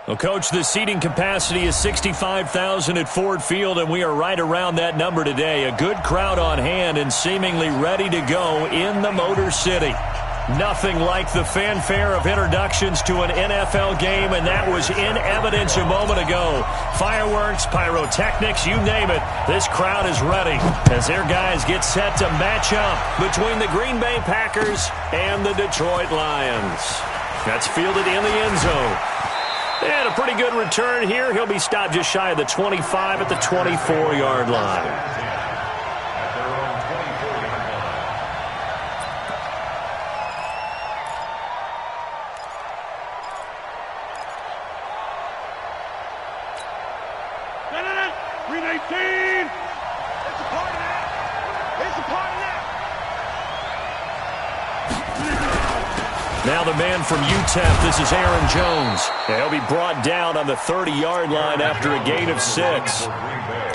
Well, Coach, the seating capacity is 65,000 at Ford Field, and we are right around that number today. A good crowd on hand and seemingly ready to go in the Motor City. Nothing like the fanfare of introductions to an NFL game, and that was in evidence a moment ago. Fireworks, pyrotechnics, you name it. This crowd is ready as their guys get set to match up between the Green Bay Packers and the Detroit Lions. That's fielded in the end zone. And a pretty good return here. He'll be stopped just shy of the 25 at the 24-yard line. Now the man from UTEP, this is Aaron Jones. He'll be brought down on the 30-yard line after a gain of 6.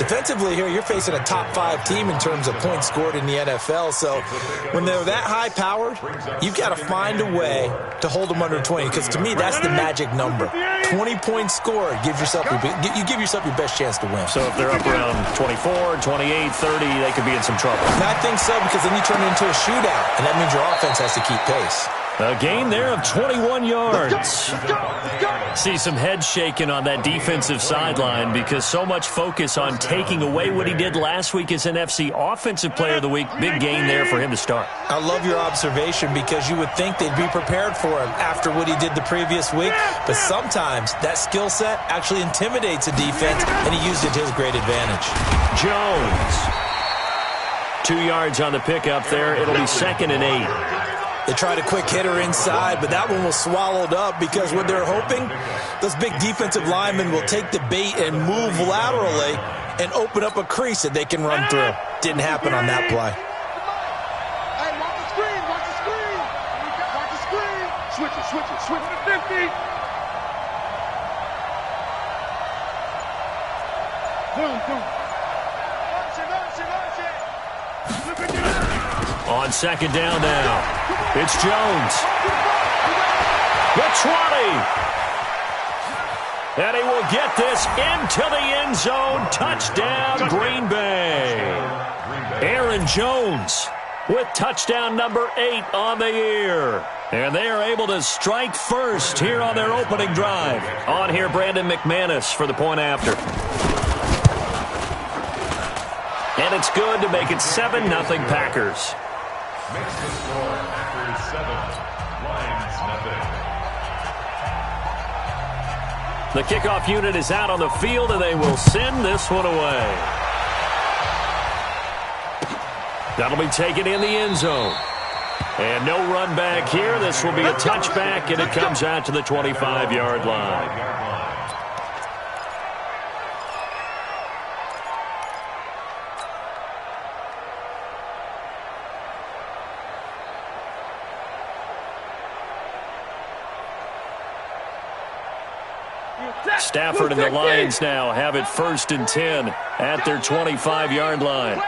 Defensively here, you're facing a top-5 team in terms of points scored in the NFL. So when they're that high-powered, you've got to find a way to hold them under 20. Because to me, that's the magic number. 20 points scored, you give yourself your best chance to win. So if they're up around 24, 28, 30, they could be in some trouble. And I think so, because then you turn it into a shootout, and that means your offense has to keep pace. A gain there of 21 yards. See some head shaking on that defensive sideline because so much focus on taking away what he did last week as NFC Offensive Player of the Week. Big gain there for him to start. I love your observation because you would think they'd be prepared for him after what he did the previous week. But sometimes that skill set actually intimidates a defense, and he used it to his great advantage. Jones. 2 yards on the pickup there. It'll be 2nd and 8. They tried a quick hitter inside, but that one was swallowed up because what they're hoping, those big defensive linemen will take the bait and move laterally and open up a crease that they can run through. Didn't happen on that play. Hey, watch the screen, watch the screen. Watch the screen. Switch to 50. Boom. On 2nd down now. It's Jones. The 20. And he will get this into the end zone. Touchdown, Green Bay. Aaron Jones with touchdown number 8 on the year. And they are able to strike first here on their opening drive. On here, Brandon McManus for the point after. And it's good to make it 7-0 Packers. Makes the score after 7. Lions nothing. The kickoff unit is out on the field, and they will send this one away. That'll be taken in the end zone. And no run back here. This will be a touchback, and it comes out to the 25-yard line. Stafford and the Lions now have it 1st and 10 at their 25-yard line.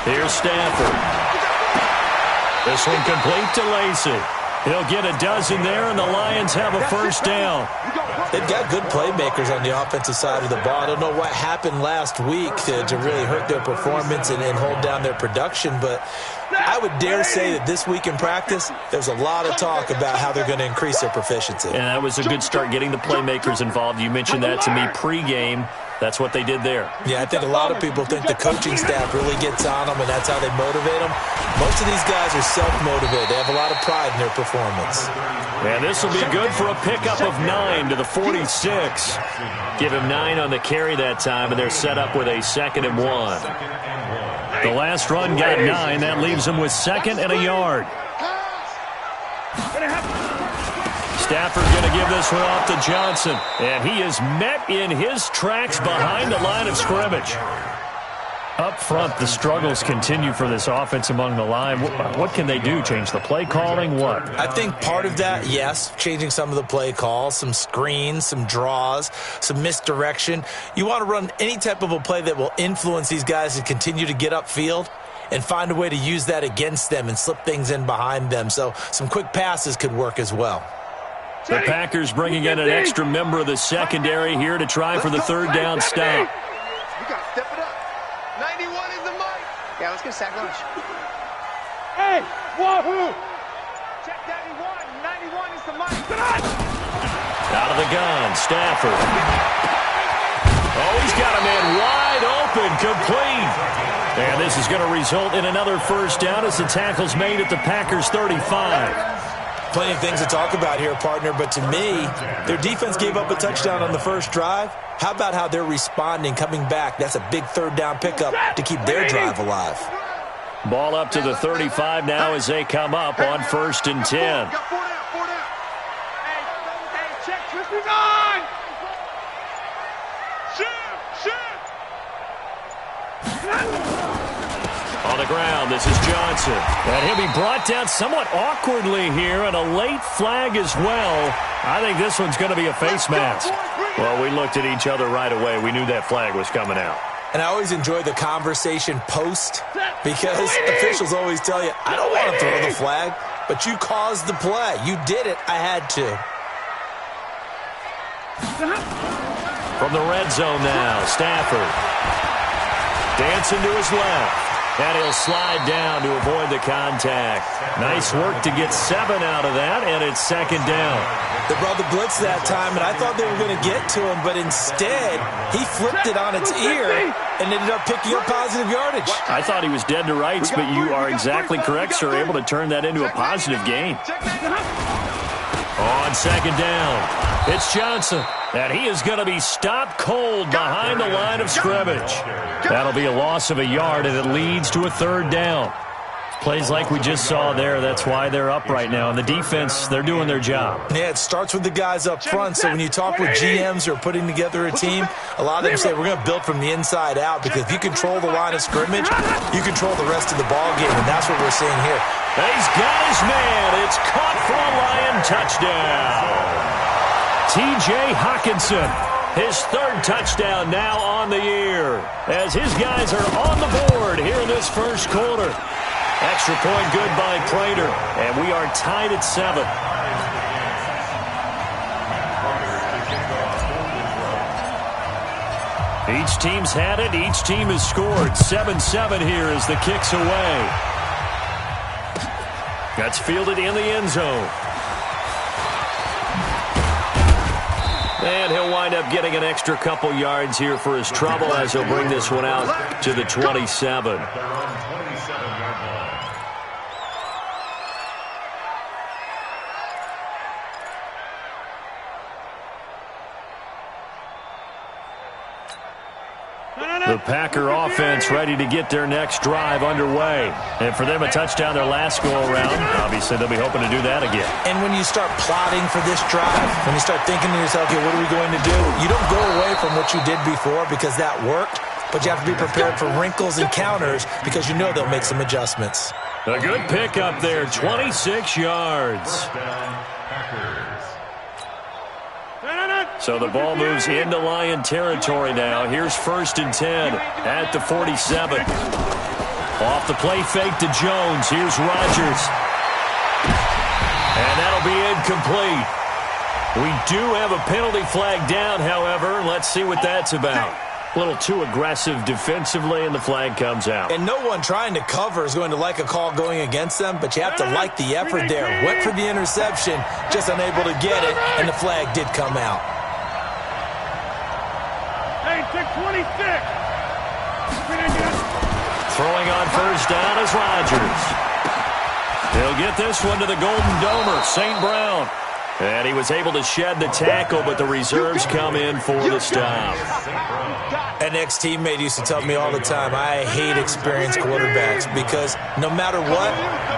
Here's Stafford. This one complete to Lacey. He'll get a dozen there, and the Lions have a 1st down. They've got good playmakers on the offensive side of the ball. I don't know what happened last week to really hurt their performance and hold down their production, but I would dare say that this week in practice, there's a lot of talk about how they're going to increase their proficiency. And that was a good start getting the playmakers involved. You mentioned that to me pregame. That's what they did there. Yeah, I think a lot of people think the coaching staff really gets on them, and that's how they motivate them. Most of these guys are self-motivated. They have a lot of pride in their performance. And this will be good for a pickup of 9 to the 46. Give him 9 on the carry that time, and they're set up with a 2nd and 1. The last run got 9. That leaves him with 2nd and a yard. Stafford going to give this one off to Johnson. And he is met in his tracks behind the line of scrimmage. Up front, the struggles continue for this offense among the line. What can they do? Change the play calling? What? I think part of that, yes, changing some of the play calls, some screens, some draws, some misdirection. You want to run any type of a play that will influence these guys to continue to get upfield and find a way to use that against them and slip things in behind them. So some quick passes could work as well. The Packers bringing in an extra member of the secondary here to try for the third down stop. We got to step it up. 91 is the mic. Yeah, let's get sack lunch. Hey, wahoo! Check 91. 91 is the mic. Out of the gun, Stafford. Oh, he's got a man wide open, complete. And this is going to result in another first down as the tackle's made at the Packers' 35. Plenty of things to talk about here, partner, but to me, their defense gave up a touchdown on the first drive. How about how they're responding, coming back? That's a big third down pickup to keep their drive alive. Ball up to the 35 now as they come up on 1st and 10. Got 4 down, 4 down. Hey, check, twisting on! Shoot! On the ground, this is Johnson. And he'll be brought down somewhat awkwardly here, and a late flag as well. I think this one's going to be a face mask. Well, we looked at each other right away. We knew that flag was coming out. And I always enjoy the conversation post because officials always tell you, I don't want to throw the flag, but you caused the play. You did it. I had to. From the red zone now, Stafford. Dancing to his left. And he'll slide down to avoid the contact. Nice work to get 7 out of that, and it's 2nd down. They brought the blitz that time, and I thought they were going to get to him, but instead, he flipped it on its ear and ended up picking up positive yardage. I thought he was dead to rights, but you are exactly correct, sir, able to turn that into a positive gain. On 2nd down, it's Johnson, and he is going to be stopped cold behind the line of scrimmage. That'll be a loss of a yard, and it leads to a 3rd down. Plays like we just saw there, that's why they're up right now. And the defense, they're doing their job. Yeah, it starts with the guys up front. So when you talk with GMs who are putting together a team, a lot of them say we're going to build from the inside out because if you control the line of scrimmage, you control the rest of the ball game, and that's what we're seeing here. He's got his man. It's caught for a Lion touchdown. T.J. Hockenson, his 3rd touchdown now on the year as his guys are on the board here in this first quarter. Extra point good by Prater, and we are tied at 7. Each team's had it. Each team has scored. 7-7 here as the kick's away. That's fielded in the end zone. And he'll wind up getting an extra couple yards here for his trouble as he'll bring this one out to the 27. The Packer offense ready to get their next drive underway. And for them, a touchdown their last go-around. Obviously, they'll be hoping to do that again. And when you start plotting for this drive, when you start thinking to yourself, okay, what are we going to do? You don't go away from what you did before because that worked, but you have to be prepared for wrinkles and counters because you know they'll make some adjustments. A good pickup there, 26 yards. So the ball moves into Lion territory now. Here's 1st and 10 at the 47. Off the play fake to Jones. Here's Rodgers. And that'll be incomplete. We do have a penalty flag down, however. Let's see what that's about. A little too aggressive defensively, and the flag comes out. And no one trying to cover is going to like a call going against them, but you have to like the effort there. Went for the interception, just unable to get it, and the flag did come out. Hey, 626. Throwing on 1st down is Rodgers. He'll get this one to the Golden Domer, St. Brown. And he was able to shed the tackle, but the reserves come in for the stop. An ex-teammate used to tell me all the time, I hate experienced quarterbacks because no matter what,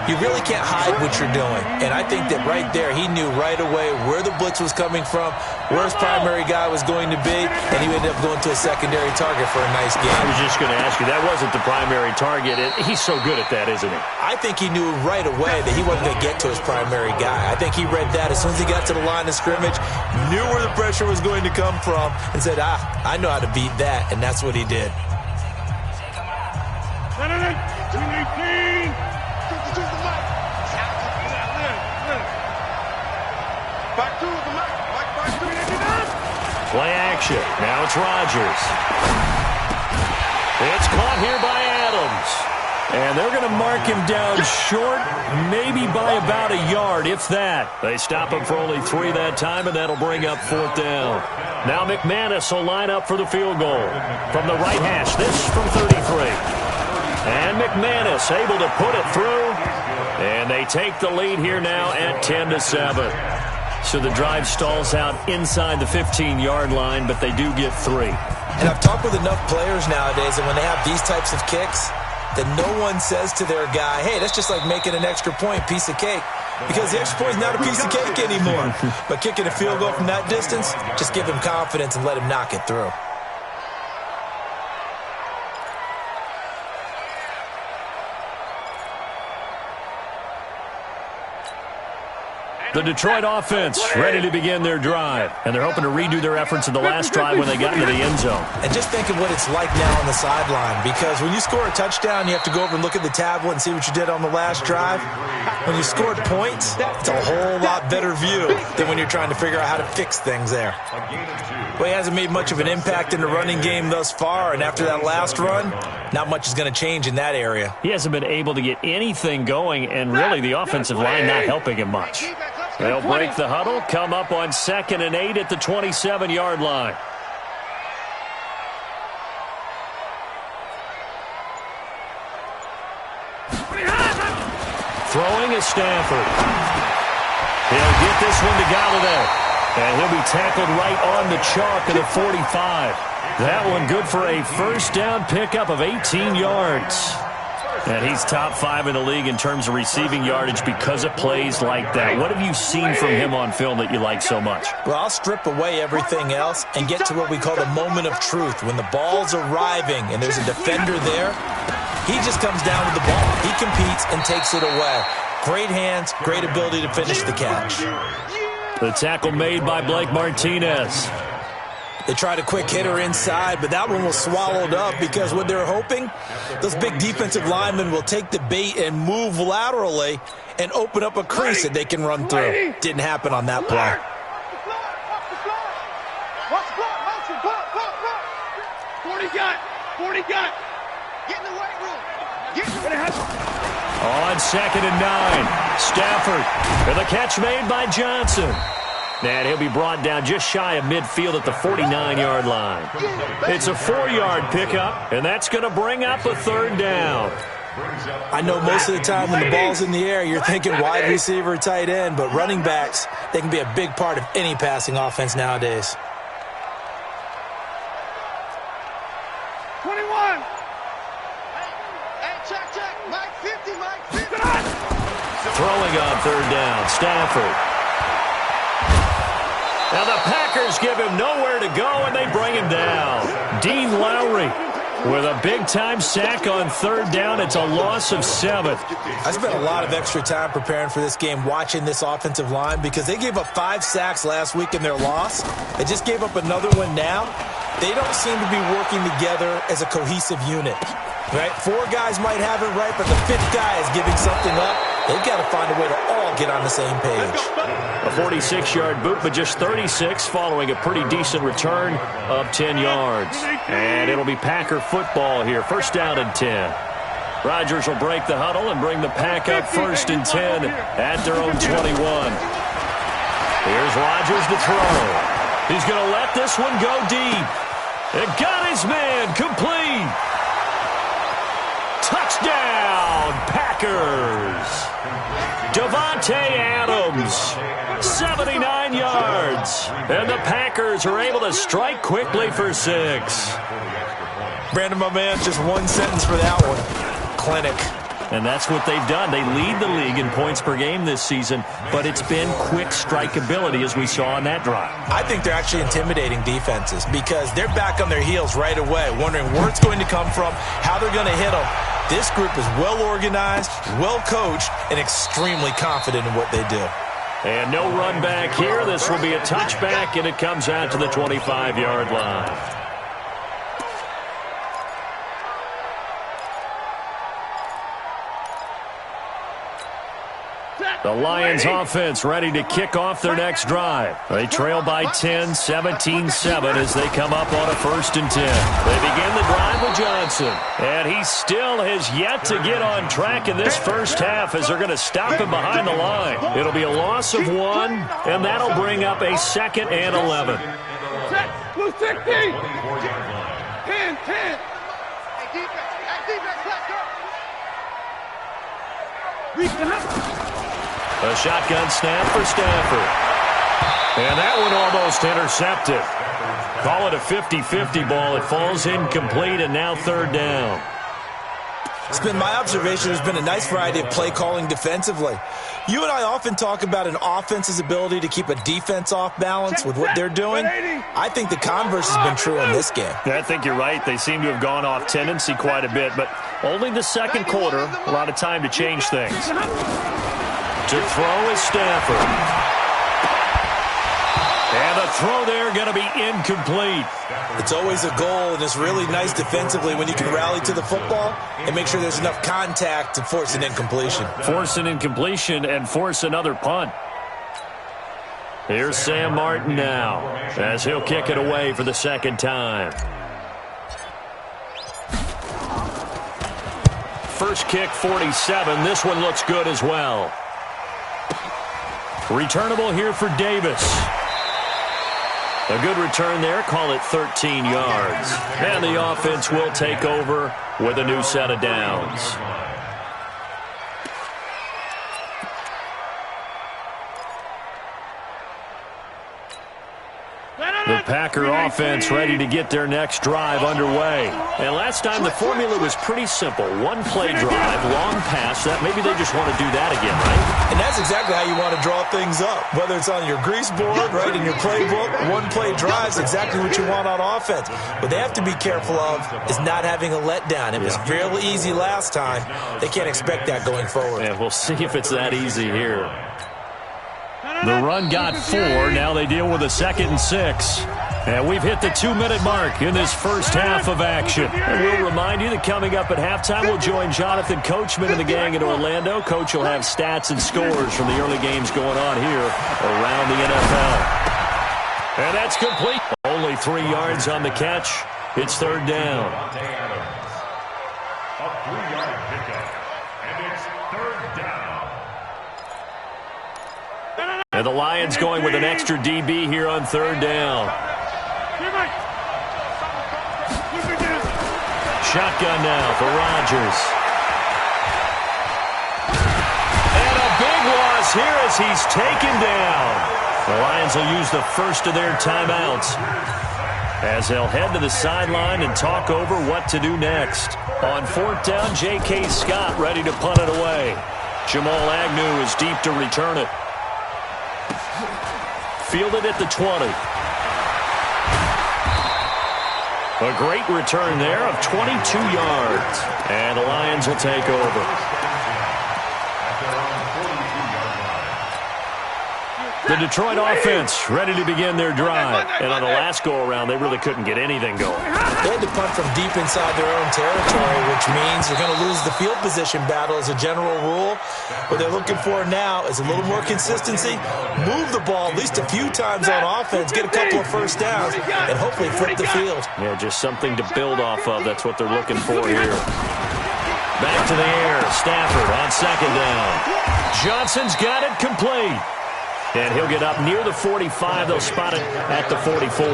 you really can't hide what you're doing. And I think that right there, he knew right away where the blitz was coming from, where his primary guy was going to be, and he ended up going to a secondary target for a nice game. I was just going to ask you, that wasn't the primary target. He's so good at that, isn't he? I think he knew right away that he wasn't going to get to his primary guy. I think he read that as soon as he got to the line of scrimmage, knew where the pressure was going to come from, and said, I know how to beat that, and that's what he did. Play action. Now it's Rodgers. It's caught here by Adams. And they're going to mark him down short, maybe by about a yard, if that. They stop him for only 3 that time, and that'll bring up 4th down. Now McManus will line up for the field goal. From the right hash, this from 33. And McManus able to put it through. And they take the lead here now at 10-7. So the drive stalls out inside the 15-yard line, but they do get 3. And I've talked with enough players nowadays, and when they have these types of kicks, that no one says to their guy, hey, that's just like making an extra point, piece of cake. Because the extra point is not a piece of cake anymore. But kicking a field goal from that distance, just give him confidence and let him knock it through. The Detroit offense ready to begin their drive. And they're hoping to redo their efforts in the last drive when they got into the end zone. And just think of what it's like now on the sideline. Because when you score a touchdown, you have to go over and look at the tablet and see what you did on the last drive. When you scored points, it's a whole lot better view than when you're trying to figure out how to fix things there. Well, he hasn't made much of an impact in the running game thus far. And after that last run, not much is going to change in that area. He hasn't been able to get anything going, and really the offensive line not helping him much. They'll break the huddle, come up on 2nd and 8 at the 27-yard line. Throwing is Stafford. He'll get this one to Galladay. And he'll be tackled right on the chalk of the 45. That one good for a first down pickup of 18 yards. And he's top 5 in the league in terms of receiving yardage because of plays like that. What have you seen from him on film that you like so much? Well, I'll strip away everything else and get to what we call the moment of truth. When the ball's arriving and there's a defender there, he just comes down with the ball. He competes and takes it away. Great hands, great ability to finish the catch. The tackle made by Blake Martinez. They tried a quick hitter inside, but that one was swallowed up because what they're hoping, those big defensive linemen will take the bait and move laterally and open up a crease that they can run through. Didn't happen on that play. 40 got. Get in the weight room. On 2nd and 9, Stafford. And the catch made by Johnson. And he'll be brought down just shy of midfield at the 49-yard line. It's a 4-yard pickup, and that's going to bring up a 3rd down. I know most of the time when the ball's in the air, you're thinking wide receiver, tight end, but running backs, they can be a big part of any passing offense nowadays. 21. Hey, check. Mike 50, Mike 50. Throwing on 3rd down, Stafford. Now the Packers give him nowhere to go, and they bring him down. Dean Lowry with a big-time sack on 3rd down. It's a loss of 7. I spent a lot of extra time preparing for this game, watching this offensive line, because they gave up 5 sacks last week in their loss. They just gave up another one now. They don't seem to be working together as a cohesive unit. Right? 4 guys might have it right, but the 5th guy is giving something up. They've got to find a way to all get on the same page. A 46-yard boot, but just 36 following a pretty decent return of 10 yards. And it'll be Packer football here. 1st down and 10. Rodgers will break the huddle and bring the Pack up 1st and 10 at their own 21. Here's Rodgers to throw. He's going to let this one go deep. It got his man complete. Touchdown, Packers. Davante Adams, 79 yards. And the Packers are able to strike quickly for 6. Brandon, my man, just one sentence for that one. Clinic. And that's what they've done. They lead the league in points per game this season, but it's been quick strikeability as we saw on that drive. I think they're actually intimidating defenses because they're back on their heels right away, wondering where it's going to come from, how they're going to hit them. This group is well organized, well coached, and extremely confident in what they do. And no run back here. This will be a touchback, and it comes out to the 25-yard line. The Lions offense ready to kick off their next drive. They trail by 10, 17-7 as they come up on a 1st and 10. They begin the drive with Johnson. And he still has yet to get on track in this first half as they're going to stop him behind the line. It'll be a loss of 1, and that'll bring up a 2nd and 11. Set, blue 16. 10, 10. Hey, defense, let's go. A shotgun snap for Stafford. And that one almost intercepted. Call it a 50-50 ball. It falls incomplete, and now 3rd down. It's been my observation there's been a nice variety of play calling defensively. You and I often talk about an offense's ability to keep a defense off balance with what they're doing. I think the converse has been true in this game. Yeah, I think you're right. They seem to have gone off tendency quite a bit, but only the 2nd quarter, a lot of time to change things. To throw is Stafford. And the throw there going to be incomplete. It's always a goal, and it's really nice defensively when you can rally to the football and make sure there's enough contact to force an incompletion. Force an incompletion and force another punt. Here's Sam Martin now as he'll kick it away for the 2nd time. First kick, 47. This one looks good as well. Returnable here for Davis. A good return there. Call it 13 yards. And the offense will take over with a new set of downs. The Packer offense ready to get their next drive underway. And last time the formula was pretty simple. One play drive, long pass. That maybe they just want to do that again, right? And that's exactly how you want to draw things up. Whether it's on your grease board, right, in your playbook, one play drive is exactly what you want on offense. What they have to be careful of is not having a letdown. It was real easy last time. They can't expect that going forward. Yeah, we'll see if it's that easy here. The run got 4. Now they deal with a 2nd and 6. And we've hit the 2-minute mark in this first half of action. And we'll remind you that coming up at halftime, we'll join Jonathan Coachman and the gang in Orlando. Coach will have stats and scores from the early games going on here around the NFL. And that's complete. Only 3 yards on the catch. It's 3rd down. A 3-yard pickup. And it's 3rd down. And the Lions going with an extra DB here on 3rd down. Shotgun now for Rodgers. And a big loss here as he's taken down. The Lions will use the first of their timeouts as they'll head to the sideline and talk over what to do next. On 4th down, J.K. Scott ready to punt it away. Jamal Agnew is deep to return it. Fielded at the 20. A great return there of 22 yards. And the Lions will take over. The Detroit offense ready to begin their drive. And on the last go-around, they really couldn't get anything going. They had to punt from deep inside their own territory, which means they're going to lose the field position battle as a general rule. What they're looking for now is a little more consistency, move the ball at least a few times on offense, get a couple of first downs, and hopefully flip the field. Yeah, just something to build off of. That's what they're looking for here. Back to the air. Stafford on 2nd down. Johnson's got it complete. And he'll get up near the 45. They'll spot it at the 44.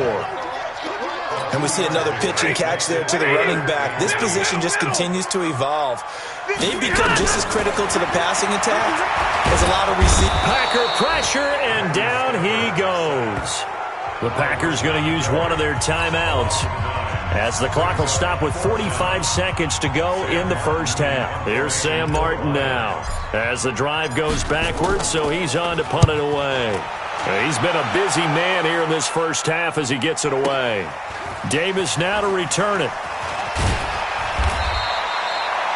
And we see another pitch and catch there to the running back. This position just continues to evolve. They've become just as critical to the passing attack as a lot of receivers. Packer pressure, and down he goes. The Packers going to use one of their timeouts, as the clock will stop with 45 seconds to go in the first half. Here's Sam Martin now, as the drive goes backwards, so he's on to punt it away. He's been a busy man here in this first half as he gets it away. Davis now to return it.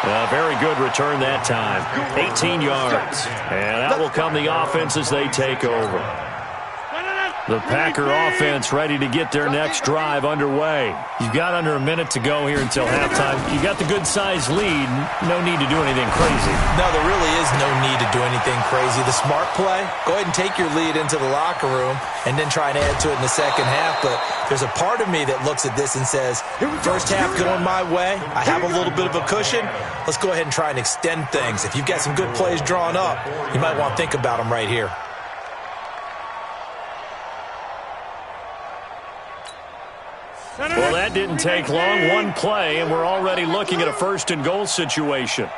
A very good return that time. 18 yards. And that will come the offense as they take over. The Packer offense ready to get their next drive underway. You've got under a minute to go here until halftime. You've got the good-sized lead. No need to do anything crazy. No, there really is no need to do anything crazy. The smart play, go ahead and take your lead into the locker room and then try and add to it in the second half. But there's a part of me that looks at this and says, first half going my way. I have a little bit of a cushion. Let's go ahead and try and extend things. If you've got some good plays drawn up, you might want to think about them right here. Well, that didn't take long. One play, and we're already looking at a first-and-goal situation.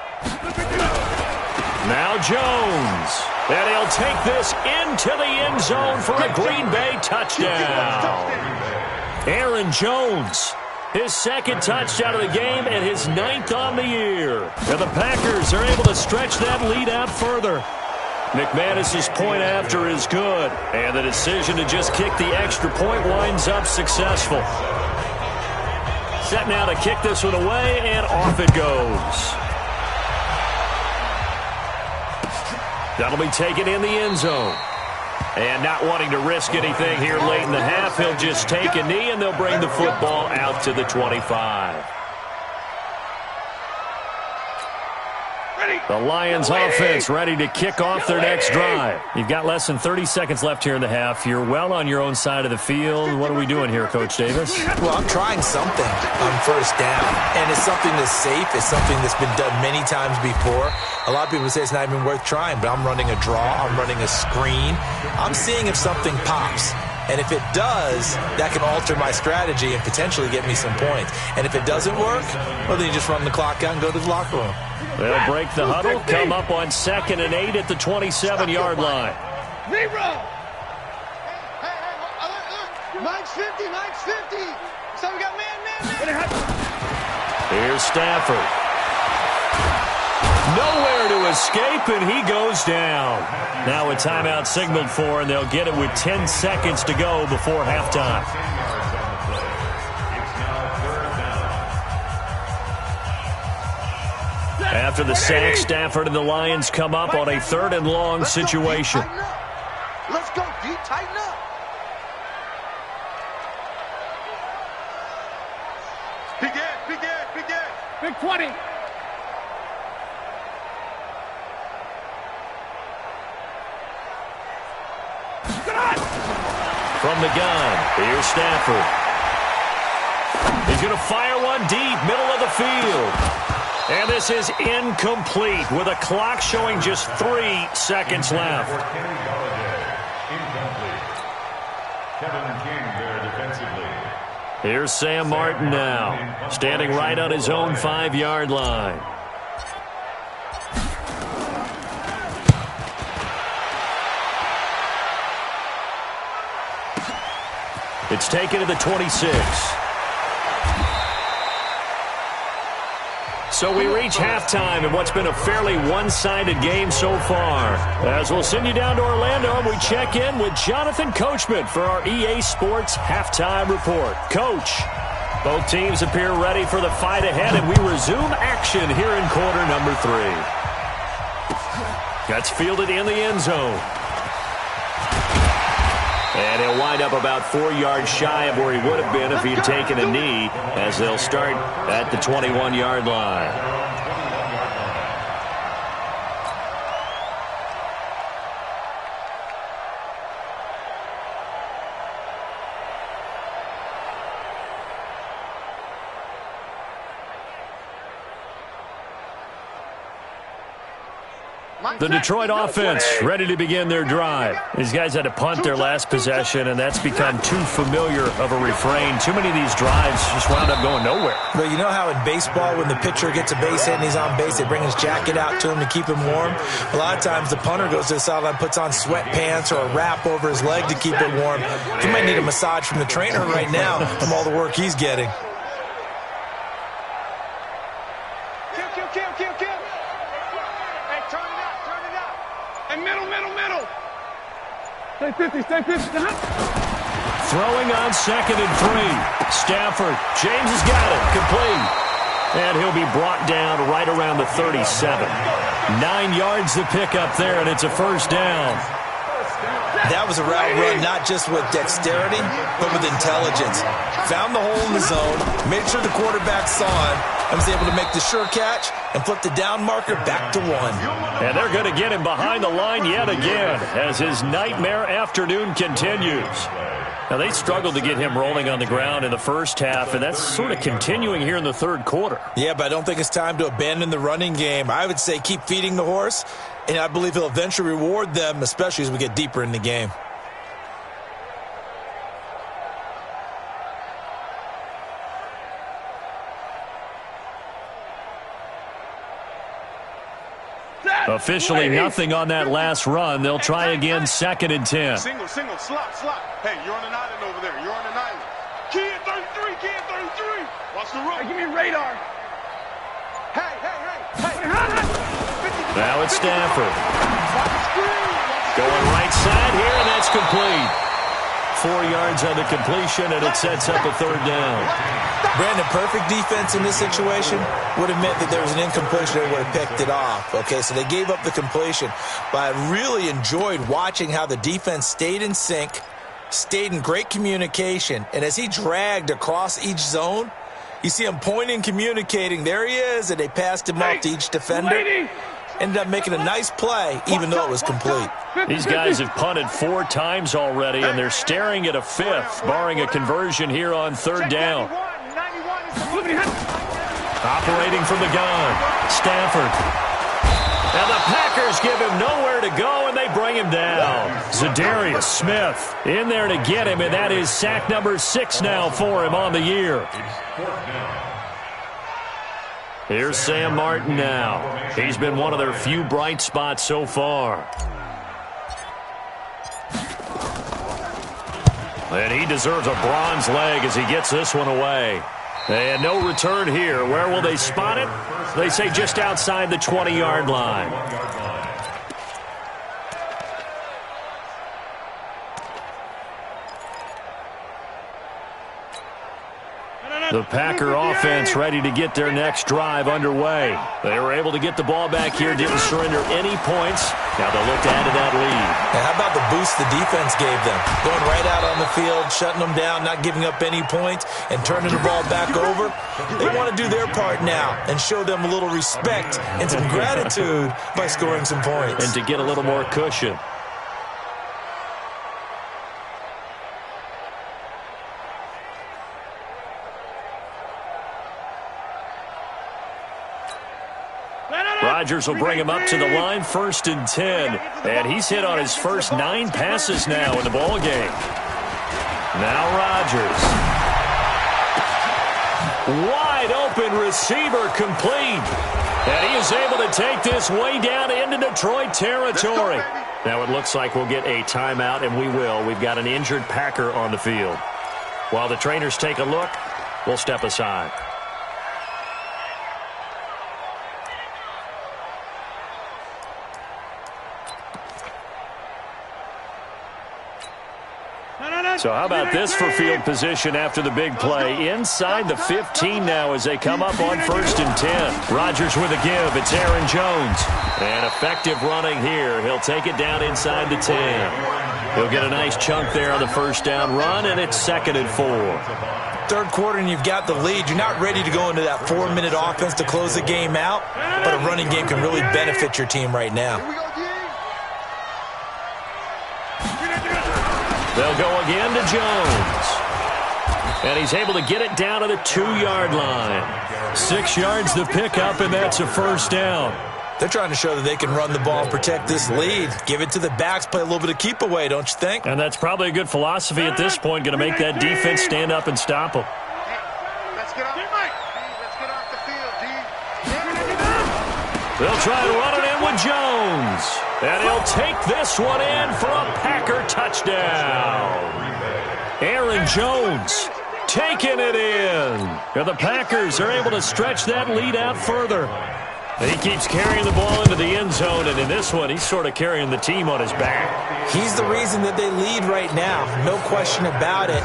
Now Jones. And he'll take this into the end zone for a Green Bay touchdown. Aaron Jones, his second touchdown of the game and his 9th on the year. And the Packers are able to stretch that lead out further. McManus's point after is good. And the decision to just kick the extra point winds up successful. Set now to kick this one away, and off it goes. That'll be taken in the end zone. And not wanting to risk anything here late in the half, he'll just take a knee, and they'll bring the football out to the 25. The Lions offense ready to kick off their next drive. You've got less than 30 seconds left here in the half. You're well on your own side of the field. What are we doing here, Coach Davis? Well, I'm trying something on first down, and it's something that's safe. It's something that's been done many times before. A lot of people say it's not even worth trying, but I'm running a draw. I'm running a screen. I'm seeing if something pops. And if it does, that can alter my strategy and potentially get me some points. And if it doesn't work, well, then you just run the clock out and go to the locker room. They'll break the huddle, come up on 2nd and 8 at the 27-yard line. Rerun! Hey, Mike's 50, Mike's 50. So we got man. Here's Stafford. Nowhere to escape, and he goes down. Now a timeout signaled for, and they'll get it with 10 seconds to go before halftime. After the sack, Stafford and the Lions come up on a 3rd and long situation. Let's go, D. Tighten up. Big 20. From the gun, here's Stafford. He's going to fire one deep, middle of the field. And this is incomplete with a clock showing just 3 seconds left. Here's Sam Martin now, standing right on his own 5-yard line. It's taken to the 26. So we reach halftime in what's been a fairly one-sided game so far. As we'll send you down to Orlando, and we check in with Jonathan Coachman for our EA Sports Halftime Report. Coach, both teams appear ready for the fight ahead, and we resume action here in quarter number 3. That's fielded in the end zone. And he'll wind up about 4 yards shy of where he would have been if he had taken a knee, as they'll start at the 21-yard line. The Detroit offense ready to begin their drive. These guys had to punt their last possession, and that's become too familiar of a refrain. Too many of these drives just wound up going nowhere. But you know how in baseball, when the pitcher gets a base hit and he's on base, they bring his jacket out to him to keep him warm? A lot of times the punter goes to the sideline, puts on sweatpants or a wrap over his leg to keep it warm. He might need a massage from the trainer right now from all the work he's getting. Stay 50, stay 50. Throwing on 2nd and 3. Stafford. James has got it. Complete. And he'll be brought down right around the 37. 9 yards to pick up there, and it's a first down. That was a route run not just with dexterity, but with intelligence. Found the hole in the zone, made sure the quarterback saw it, and was able to make the sure catch and flip the down marker back to 1. And they're going to get him behind the line yet again as his nightmare afternoon continues. Now, they struggled to get him rolling on the ground in the first half, and that's sort of continuing here in the third quarter. Yeah, but I don't think it's time to abandon the running game. I would say keep feeding the horse, and I believe he'll eventually reward them, especially as we get deeper in the game. Officially nothing on that last run. They'll try again 2nd and 10. Single, slot. Hey, you're on an island over there. You're on an island. Key at 33. Watch the road. Hey, give me radar. Hey. Now it's Stafford. Going right side here, and that's complete. 4 yards on the completion, and it sets up a third down. Brandon, perfect defense in this situation would have meant that there was an incompletion that would have picked it off. Okay, so they gave up the completion. But I really enjoyed watching how the defense stayed in sync, stayed in great communication, and as he dragged across each zone, you see him pointing, communicating. There he is, and they passed him off to each defender. Ended up making a nice play, even though it was complete. These guys have punted 4 times already, and they're staring at a 5th, barring a conversion here on third down. Operating from the gun, Stafford. And the Packers give him nowhere to go, and they bring him down. Zadarius Smith in there to get him, and that is sack number 6 now for him on the year. Here's Sam Martin now. He's been one of their few bright spots so far. And he deserves a bronze leg as he gets this one away. And no return here. Where will they spot it? They say just outside the 20-yard line. The Packer offense ready to get their next drive underway. They were able to get the ball back here, didn't surrender any points. Now they'll look to add to that lead. And how about the boost the defense gave them? Going right out on the field, shutting them down, not giving up any points, and turning the ball back over. They want to do their part now and show them a little respect and some gratitude by scoring some points. And to get a little more cushion. Rodgers will bring him up to the line, 1st and 10. And he's hit on his first 9 passes now in the ball game. Now Rodgers. Wide open receiver complete. And he is able to take this way down into Detroit territory. Now it looks like we'll get a timeout, and we will. We've got an injured Packer on the field. While the trainers take a look, we'll step aside. So how about this for field position after the big play? Inside the 15 now as they come up on 1st and 10. Rodgers with a give. It's Aaron Jones. And effective running here. He'll take it down inside the 10. He'll get a nice chunk there on the first down run, and it's 2nd and 4. Third quarter and you've got the lead. You're not ready to go into that 4-minute offense to close the game out, but a running game can really benefit your team right now. They'll go again to Jones. And he's able to get it down to the 2-yard line. 6 yards to pick up, and that's a first down. They're trying to show that they can run the ball and protect this lead. Give it to the backs, play a little bit of keep away, don't you think? And that's probably a good philosophy at this point, going to make that defense stand up and stop them. Let's get off the field, D. They'll try to run it in with Jones. And he'll take this one in for a Packer touchdown. Aaron Jones taking it in. And the Packers are able to stretch that lead out further. And he keeps carrying the ball into the end zone, and in this one, he's sort of carrying the team on his back. He's the reason that they lead right now, no question about it.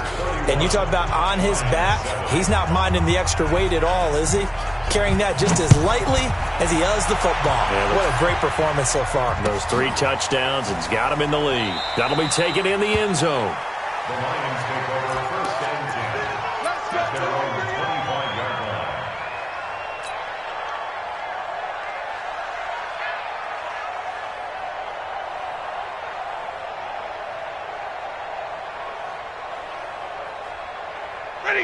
And you talk about on his back, he's not minding the extra weight at all, is he? Carrying that just as lightly as he does the football. Yeah, what a great performance so far. Those 3 touchdowns, and he's got him in the lead. That'll be taken in the end zone. The Lions take over first and 10 at their own 25-yard line.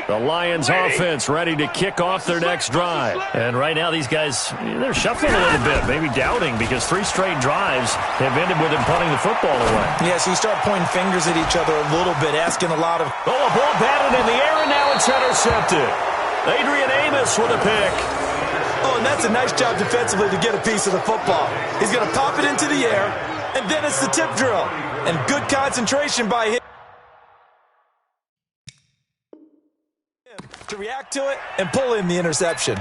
The Lions offense ready to kick off their next drive. And right now these guys, they're shuffling a little bit, maybe doubting, because 3 straight drives have ended with them punting the football away. Yeah, so you start pointing fingers at each other a little bit, asking a lot of... Oh, a ball batted in the air, and now it's intercepted. Adrian Amos with a pick. Oh, and that's a nice job defensively to get a piece of the football. He's going to pop it into the air, and then it's the tip drill. And good concentration by him to react to it and pull in the interception.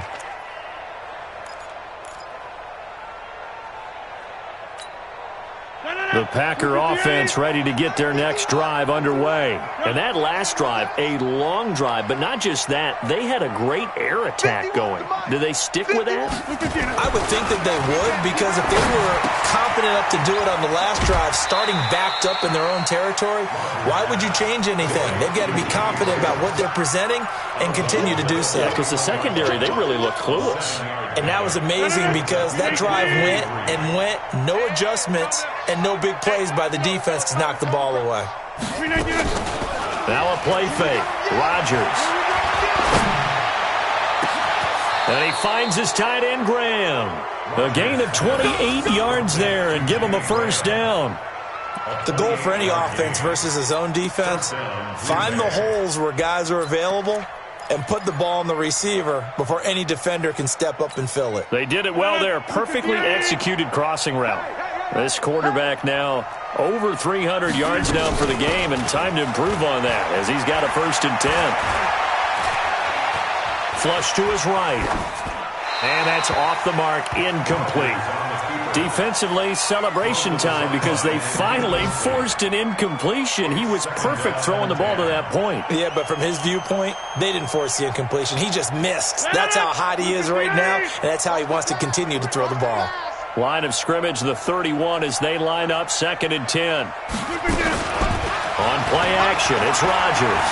The Packer offense ready to get their next drive underway. And that last drive, a long drive, but not just that. They had a great air attack going. Do they stick with that? I would think that they would, because if they were confident enough to do it on the last drive, starting backed up in their own territory, why would you change anything? They've got to be confident about what they're presenting and continue to do so. Yeah, because the secondary, they really looked clueless. And that was amazing, because that drive went and went, no adjustments, and no big plays by the defense to knock the ball away. Now a play fake. Rodgers. And he finds his tight end, Graham. A gain of 28 yards there, and give him a first down. The goal for any offense versus his own defense, find the holes where guys are available and put the ball on the receiver before any defender can step up and fill it. They did it well there. Perfectly executed crossing route. This quarterback now over 300 yards down for the game, and time to improve on that as he's got a 1st and 10. Flush to his right. And that's off the mark, incomplete. Defensively, celebration time, because they finally forced an incompletion. He was perfect throwing the ball to that point. Yeah, but from his viewpoint, they didn't force the incompletion. He just missed. That's how hot he is right now, and that's how he wants to continue to throw the ball. Line of scrimmage, the 31, as they line up 2nd and 10. On play action, it's Rodgers.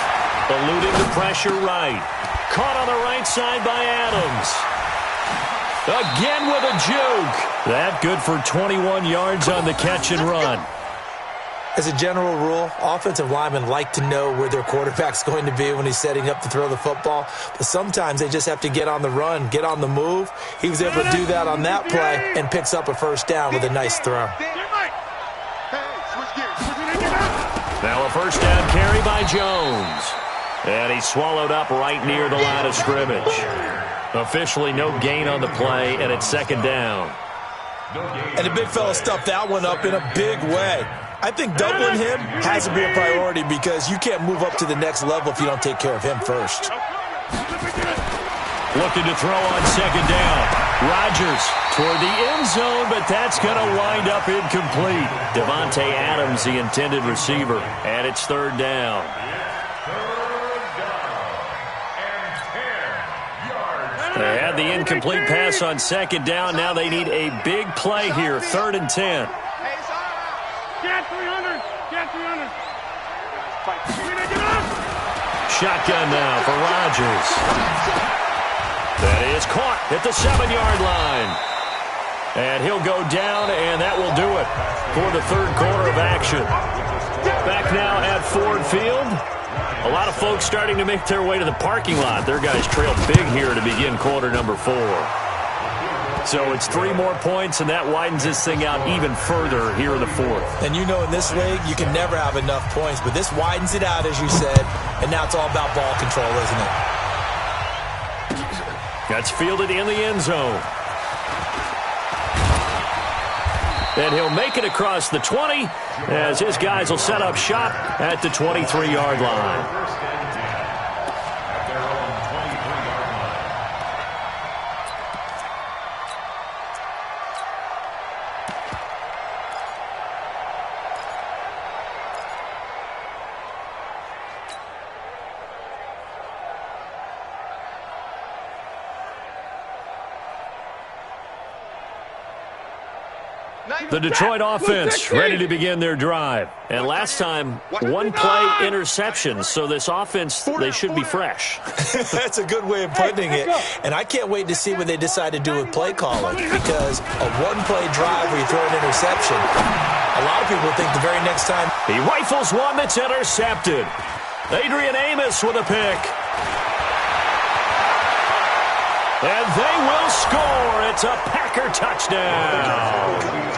Eluding the pressure right. Caught on the right side by Adams. Again with a juke. That good for 21 yards on the catch and run. As a general rule, offensive linemen like to know where their quarterback's going to be when he's setting up to throw the football. But sometimes they just have to get on the run, get on the move. He was able to do that on that play and picks up a first down with a nice throw. Now a first down carry by Jones. And he's swallowed up right near the line of scrimmage. Officially no gain on the play, and it's 2nd down. And the big fella stuffed that one up in a big way. I think doubling him has to be a priority, because you can't move up to the next level if you don't take care of him first. Looking to throw on 2nd down. Rodgers toward the end zone, but that's going to wind up incomplete. Devontae Adams, the intended receiver, and it's 3rd down. They had the incomplete pass on 2nd down. Now they need a big play here. 3rd and 10. Get 300. Get 300. Shotgun now for Rodgers. That is caught at the 7-yard line. And he'll go down, and that will do it for the 3rd quarter of action. Back now at Ford Field. A lot of folks starting to make their way to the parking lot. Their guys trail big here to begin quarter number 4. So it's 3 more points, and that widens this thing out even further here in the fourth. And you know in this league, you can never have enough points, but this widens it out, as you said, and now it's all about ball control, isn't it? That's fielded in the end zone. And he'll make it across the 20 as his guys will set up shop at the 23-yard line. The Detroit offense ready to begin their drive. And last time, 1 play interception. So this offense, they should be fresh. That's a good way of putting it. And I can't wait to see what they decide to do with play calling. Because a 1-play drive where you throw an interception, a lot of people think the very next time. He rifles one that's intercepted. Adrian Amos with a pick. And they will score. It's a Packer touchdown.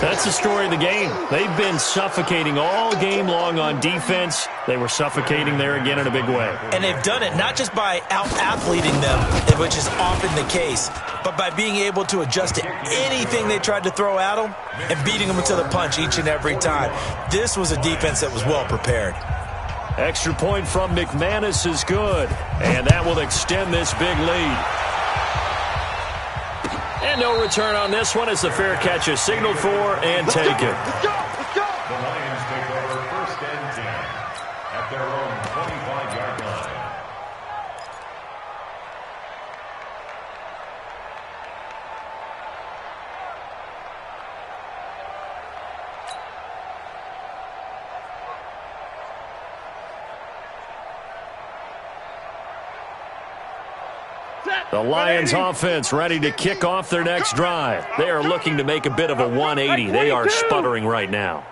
That's the story of the game. They've been suffocating all game long on defense. They were suffocating there again in a big way. And they've done it not just by out-athleting them, which is often the case, but by being able to adjust to anything they tried to throw at them and beating them to the punch each and every time. This was a defense that was well prepared. Extra point from McManus is good, and that will extend this big lead. And no return on this one as the fair catch is signaled for and taken. The Lions take over 1st and 10 at their own 25-yard line. The Lions offense ready to kick off their next drive. They are looking to make a bit of a 180. They are sputtering right now.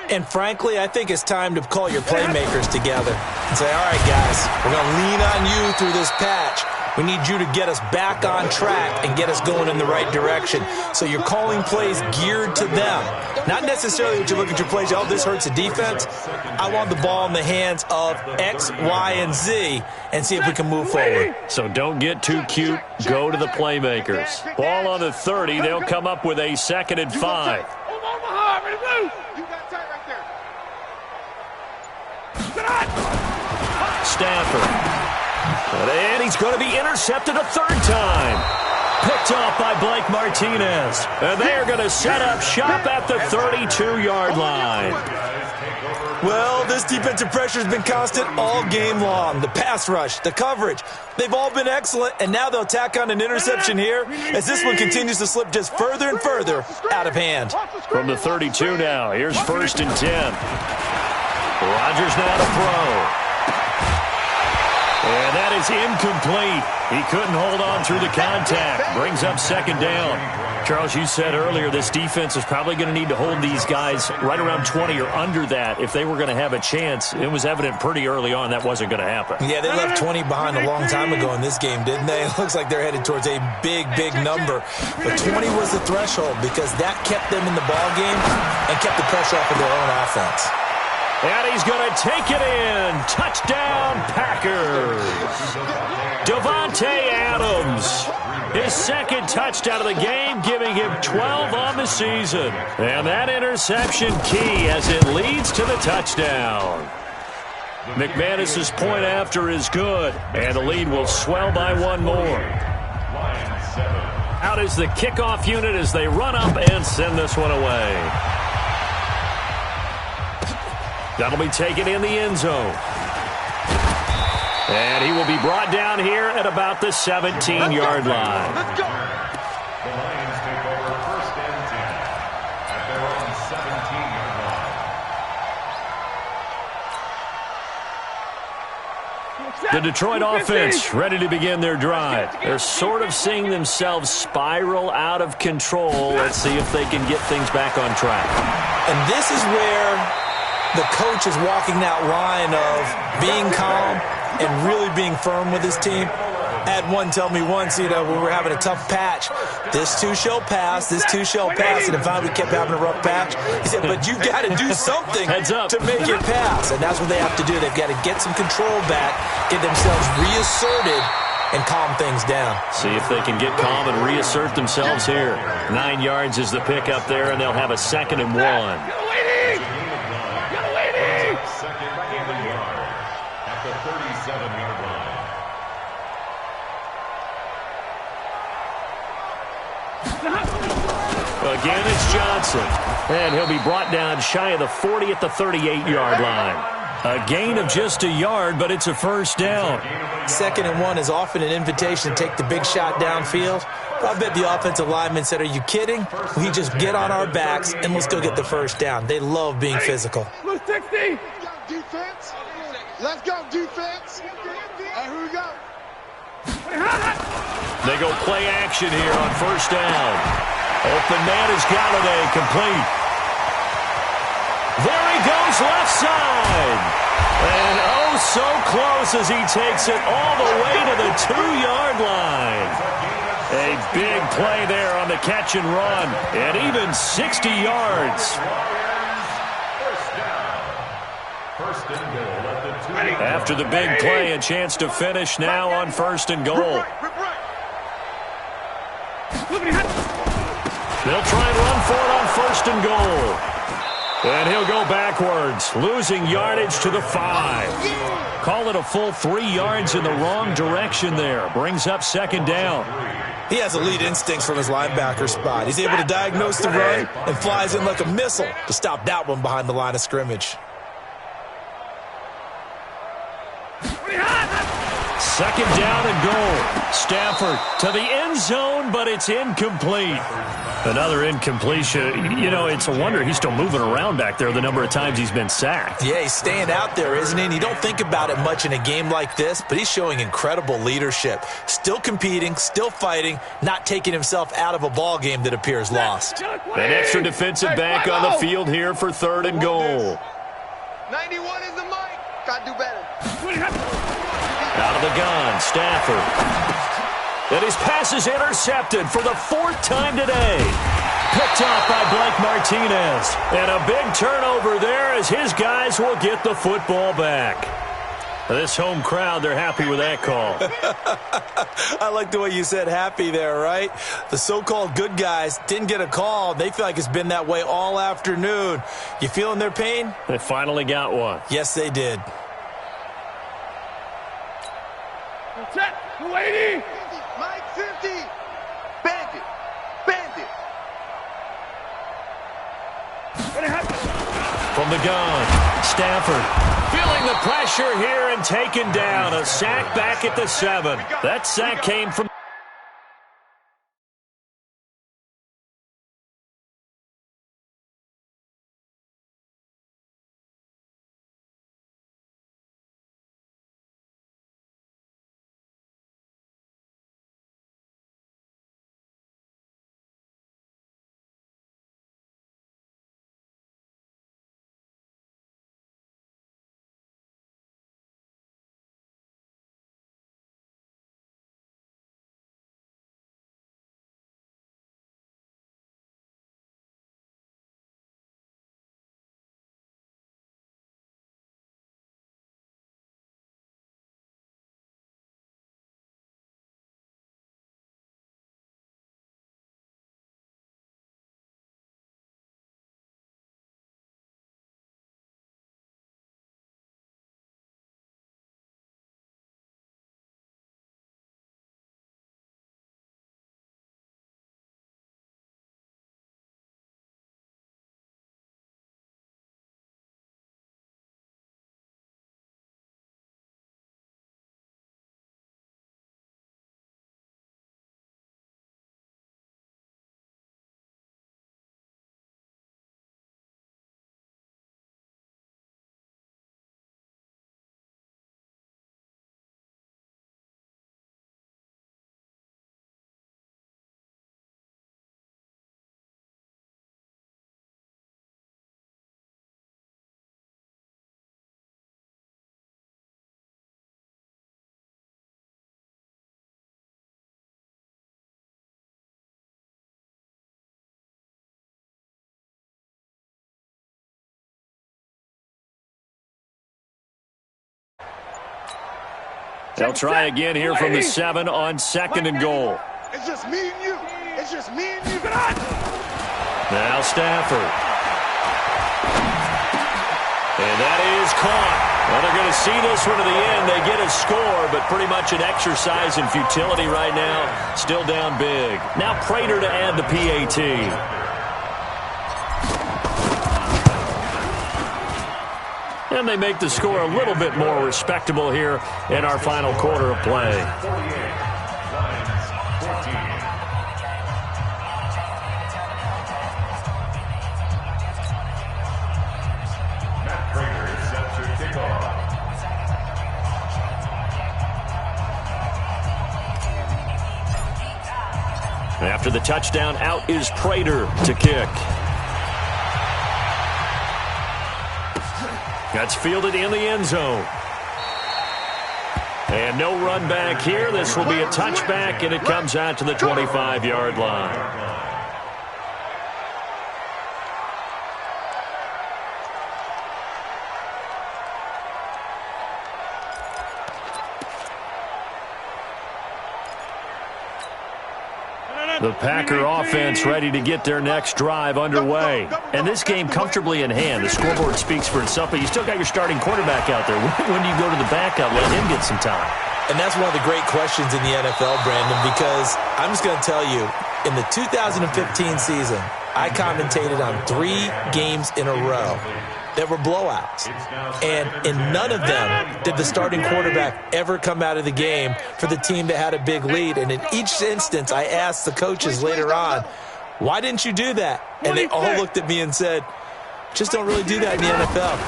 And frankly, I think it's time to call your playmakers together and say, all right, guys, we're going to lean on you through this patch. We need you to get us back on track and get us going in the right direction. So you're calling plays geared to them. Not necessarily that you look at your plays, oh, this hurts the defense. I want the ball in the hands of X, Y, and Z and see if we can move forward. So don't get too cute. Go to the playmakers. Ball on the 30. They'll come up with a 2nd and 5. Stafford. And he's going to be intercepted a 3rd time. Picked off by Blake Martinez. And they are going to set up shop at the 32-yard line. Well, this defensive pressure has been constant all game long. The pass rush, the coverage, they've all been excellent, and now they'll tack on an interception here as this one continues to slip just further and further out of hand. From the 32 now, here's 1st and 10. Rodgers now to throw. And that is incomplete. He couldn't hold on through the contact. Brings up 2nd down. Charles, you said earlier this defense is probably going to need to hold these guys right around 20 or under that if they were going to have a chance. It was evident pretty early on that wasn't going to happen. Yeah, they left 20 behind a long time ago in this game, didn't they? It looks like they're headed towards a big, big number. But 20 was the threshold because that kept them in the ball game and kept the pressure off of their own offense. And he's going to take it in. Touchdown, Packers. Davante Adams. His 2nd touchdown of the game, giving him 12 on the season. And that interception key as it leads to the touchdown. McManus's point after is good. And the lead will swell by 1 more. Out is the kickoff unit as they run up and send this one away. That'll be taken in the end zone. And he will be brought down here at about the 17-yard line. The Lions take over 1st and 10 at their own 17-yard line. The Detroit offense ready to begin their drive. They're sort of seeing themselves spiral out of control. Let's see if they can get things back on track. And this is where the coach is walking that line of being calm and really being firm with his team. I had one tell me once, when we were having a tough patch, this too shall pass, this too shall pass, and if we kept having a rough patch, he said, but you got to do something to make it pass, and that's what they have to do. They've got to get some control back, get themselves reasserted, and calm things down. See if they can get calm and reassert themselves here. 9 yards is the pickup there, and they'll have a 2nd and 1. Second and yard at the 37-yard line. Again, it's Johnson. And he'll be brought down shy of the 40 at the 38-yard line. A gain of just a yard, but it's a first down. 2nd and 1 is often an invitation to take the big shot downfield. But I bet the offensive lineman said, are you kidding? We just get on our backs and let's go get the first down. They love being physical. Let's 60. Defense. Let's go, defense. And here we go. They go play action here on first down. Open man is Galladay, complete. There he goes, left side. And oh, so close as he takes it all the way to the 2-yard line. A big play there on the catch and run, and even 60 yards. First and goal at the 2. After the big play, a chance to finish now on 1st and goal. They'll try and run for it on 1st and goal. And he'll go backwards, losing yardage to the 5. Call it a full 3 yards in the wrong direction there. Brings up 2nd down. He has elite instincts from his linebacker spot. He's able to diagnose the run and flies in like a missile to stop that one behind the line of scrimmage. 2nd down and goal. Stafford to the end zone, but it's incomplete. Another incompletion. It's a wonder he's still moving around back there the number of times he's been sacked. Yeah, he's staying out there, isn't he? And you don't think about it much in a game like this, but he's showing incredible leadership. Still competing, still fighting, not taking himself out of a ball game that appears lost. An extra defensive back on the field here for 3rd and goal. 91 is the mic. Got to do better. Out of the gun, Stafford. And his pass is intercepted for the 4th time today. Picked off by Blake Martinez. And a big turnover there as his guys will get the football back. This home crowd, they're happy with that call. I like the way you said happy there, right? The so-called good guys didn't get a call. They feel like it's been that way all afternoon. You feeling their pain? They finally got one. Yes, they did. Check. 280. Mike 50. Bandit. Bandit. From the gun, Stafford feeling the pressure here and taken down. A sack back at the 7. That sack came from They'll try again here from the 7 on 2nd and goal. It's just me and you. It's just me and you. Now Stafford. And that is caught. Well, they're going to see this one to the end. They get a score, but pretty much an exercise in futility right now. Still down big. Now Prater to add the PAT. And they make the score a little bit more respectable here in our final quarter of play. After the touchdown, out is Prater to kick. That's fielded in the end zone. And no run back here. This will be a touchback, and it comes out to the 25-yard line. The Packer offense ready to get their next drive underway. And this game comfortably in hand. The scoreboard speaks for itself, but you still got your starting quarterback out there. When do you go to the backup, let him get some time? And that's one of the great questions in the NFL, Brandon, because I'm just going to tell you, in the 2015 season, I commentated on 3 games in a row that were blowouts. And in none of them did the starting quarterback ever come out of the game for the team that had a big lead. And in each instance, I asked the coaches later on, why didn't you do that? And they all looked at me and said, just don't really do that in the NFL.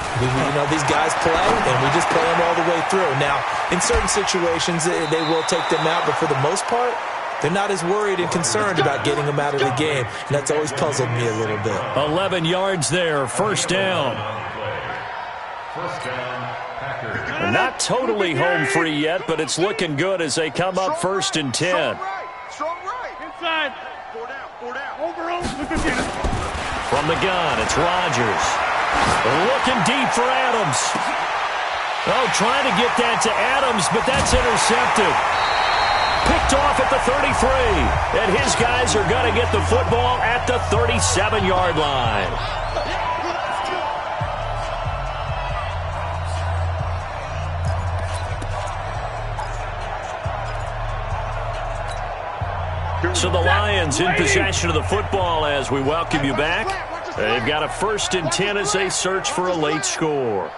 These guys play, and we just play them all the way through. Now, in certain situations, they will take them out, but for the most part, they're not as worried and concerned about getting them out of the game. And that's always puzzled me a little bit. 11 yards there, first down. They're not totally home free yet, but it's looking good as they come up 1st and 10. Strong right. Inside. 4 down. 4 down. Over. From the gun, it's Rodgers. Looking deep for Adams. Oh, trying to get that to Adams, but that's intercepted. Picked off at the 33. And his guys are going to get the football at the 37-yard line. So the Lions in possession of the football as we welcome you back. They've got a 1st and 10 as they search for a late score.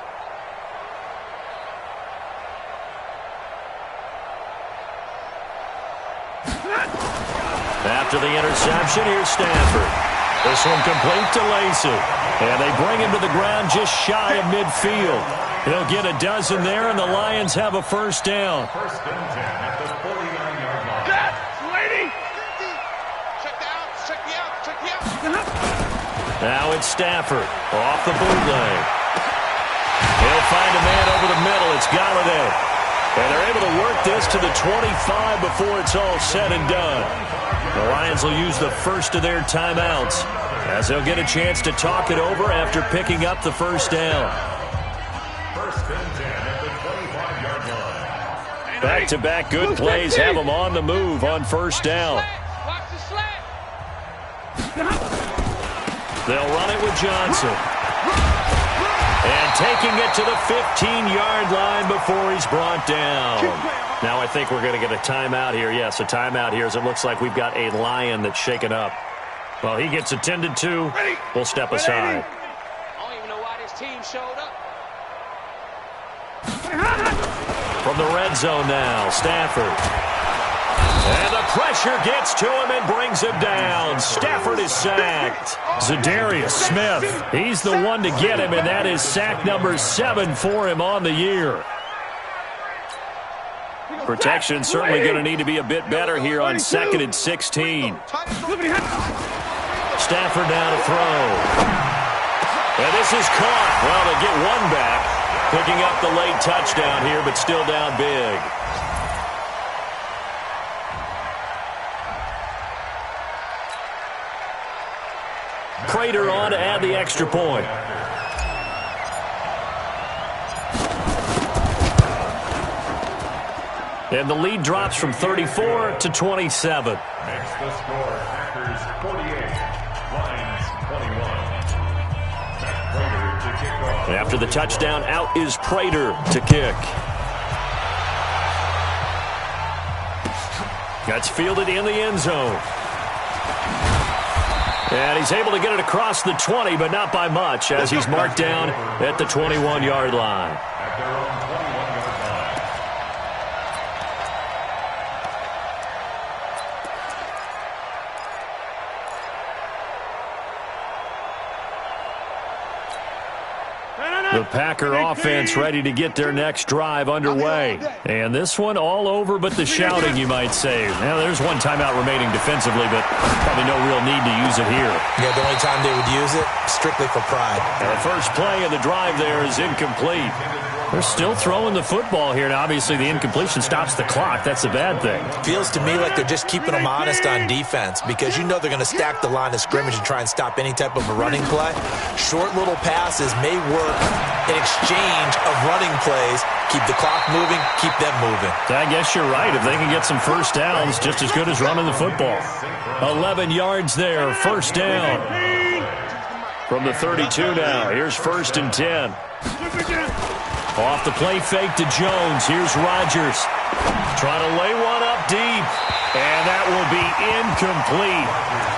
After the interception, here's Stafford. This one complete to Lacey. And they bring him to the ground just shy of midfield. He'll get a dozen there, and the Lions have a 1st down. 1st and 10 at the 49-yard line. Now it's Stafford off the bootleg. He'll find a man over the middle. It's Galladay. And they're able to work this to the 25 before it's all said and done. The Lions will use the first of their timeouts as they'll get a chance to talk it over after picking up the 1st down. 1st and 10 at the 25-yard line. Back-to-back good plays have them on the move on 1st down. They'll run it with Johnson. And taking it to the 15-yard line before he's brought down. Now I think we're going to get a timeout here. Yes, a timeout here as it looks like we've got a Lion that's shaken up. Well, he gets attended to. We'll step aside. I don't even know why this team showed up. From the red zone now, Stafford. And the pressure gets to him and brings him down. Stafford is sacked. Zadarius Smith, he's the one to get him, and that is sack number 7 for him on the year. Protection certainly going to need to be a bit better here on 2nd and 16. Stafford now to throw. And this is caught. Well, they get one back, picking up the late touchdown here, but still down big. Prater on to add the extra point. And the lead drops from 34 to 27. Makes the score Packers 48, Lions 21. Matt Prater to kick off. After the touchdown, out is Prater to kick. That's fielded in the end zone. And he's able to get it across the 20, but not by much, as he's marked down at the 21-yard line. At their own 21-yard line. The Packer offense ready to get their next drive underway. And this one all over but the shouting, you might say. Now, there's one timeout remaining defensively, but probably no real need to use it here. Yeah, the only time they would use it, strictly for pride. And the first play of the drive there is incomplete. They're still throwing the football here, and obviously the incompletion stops the clock. That's a bad thing. Feels to me like they're just keeping them honest on defense because you know they're going to stack the line of scrimmage and try and stop any type of a running play. Short little passes may work in exchange of running plays. Keep the clock moving, keep them moving. I guess you're right. If they can get some first downs, just as good as running the football. 11 yards there, first down. From the 32 now, here's 1st and 10. Off the play fake to Jones. Here's Rodgers. Trying to lay one up deep. And that will be incomplete.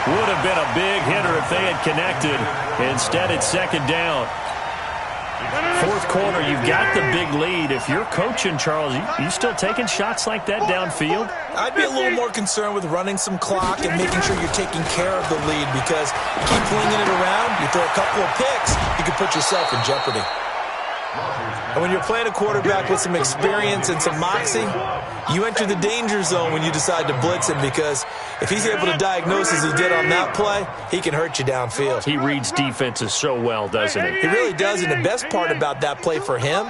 Would have been a big hitter if they had connected. Instead, it's 2nd down. 4th quarter, you've got the big lead. If you're coaching, Charles, you still taking shots like that downfield? I'd be a little more concerned with running some clock and making sure you're taking care of the lead because you keep flinging it around, you throw a couple of picks, you can put yourself in jeopardy. And when you're playing a quarterback with some experience and some moxie, you enter the danger zone when you decide to blitz him because if he's able to diagnose as he did on that play, he can hurt you downfield. He reads defenses so well, doesn't he? He really does, and the best part about that play for him,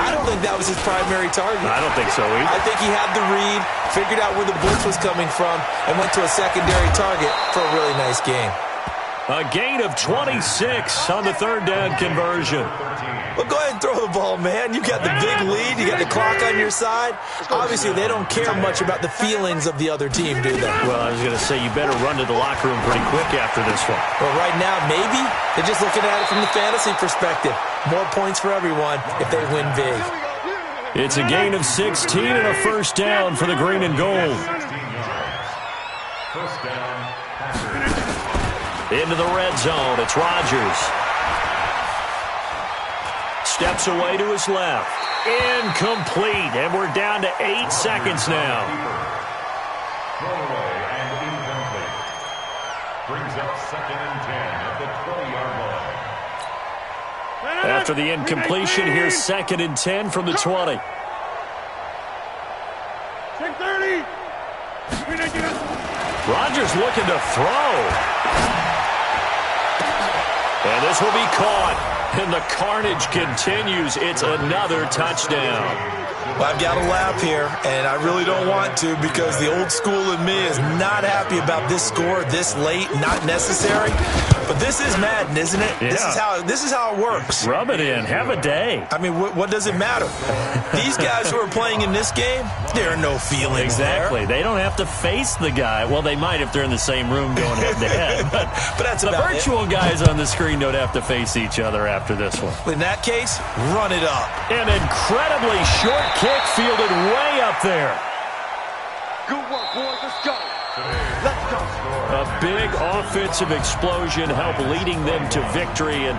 I don't think that was his primary target. I don't think so either. I think he had the read, figured out where the blitz was coming from, and went to a secondary target for a really nice game. A gain of 26 on the 3rd down conversion. Well, go ahead and throw the ball, man. You got the big lead. You got the clock on your side. Obviously, they don't care much about the feelings of the other team, do they? Well, I was going to say, you better run to the locker room pretty quick after this one. Well, right now, maybe they're just looking at it from the fantasy perspective. More points for everyone if they win big. It's a gain of 16 and a 1st down for the green and gold. 1st down, Packers. Into the red zone, it's Rodgers. Steps away to his left. Incomplete, and we're down to 8 seconds now. Thrown away and incomplete. Brings up 2nd and 10 at the 20-yard line. After the incompletion, here's 2nd and 10 from the 20. Rodgers looking to throw. And this will be caught. And the carnage continues. It's another touchdown. Well, I've got to laugh here, and I really don't want to because the old school in me is not happy about this score this late, not necessary. But this is Madden, isn't it? Yeah. This is how it works. Rub it in. Have a day. I mean, what does it matter? These guys who are playing in this game, there are no feelings Exactly. there. They don't have to face the guy. Well, they might if they're in the same room going head-to-head. But that's the about virtual guys on the screen don't have to face each other after this one. In that case, run it up. An incredibly short kick fielded way up there. Good work, boys. Let's go. Let's go. A big offensive explosion helped leading them to victory. And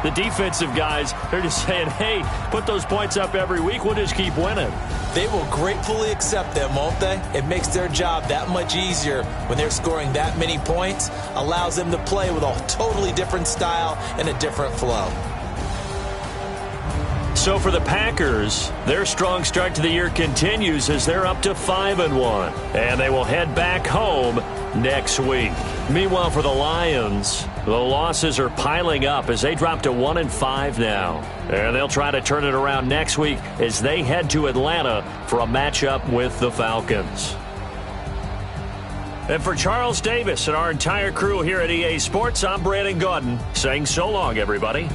the defensive guys, they're just saying, hey, put those points up every week. We'll just keep winning. They will gratefully accept them, won't they? It makes their job that much easier when they're scoring that many points. Allows them to play with a totally different style and a different flow. So for the Packers, their strong start to the year continues as they're up to 5-1. And they will head back home next week. Meanwhile, for the Lions, the losses are piling up as they drop to 1-5 now. And they'll try to turn it around next week as they head to Atlanta for a matchup with the Falcons. And for Charles Davis and our entire crew here at EA Sports, I'm Brandon Gaudin saying so long, everybody.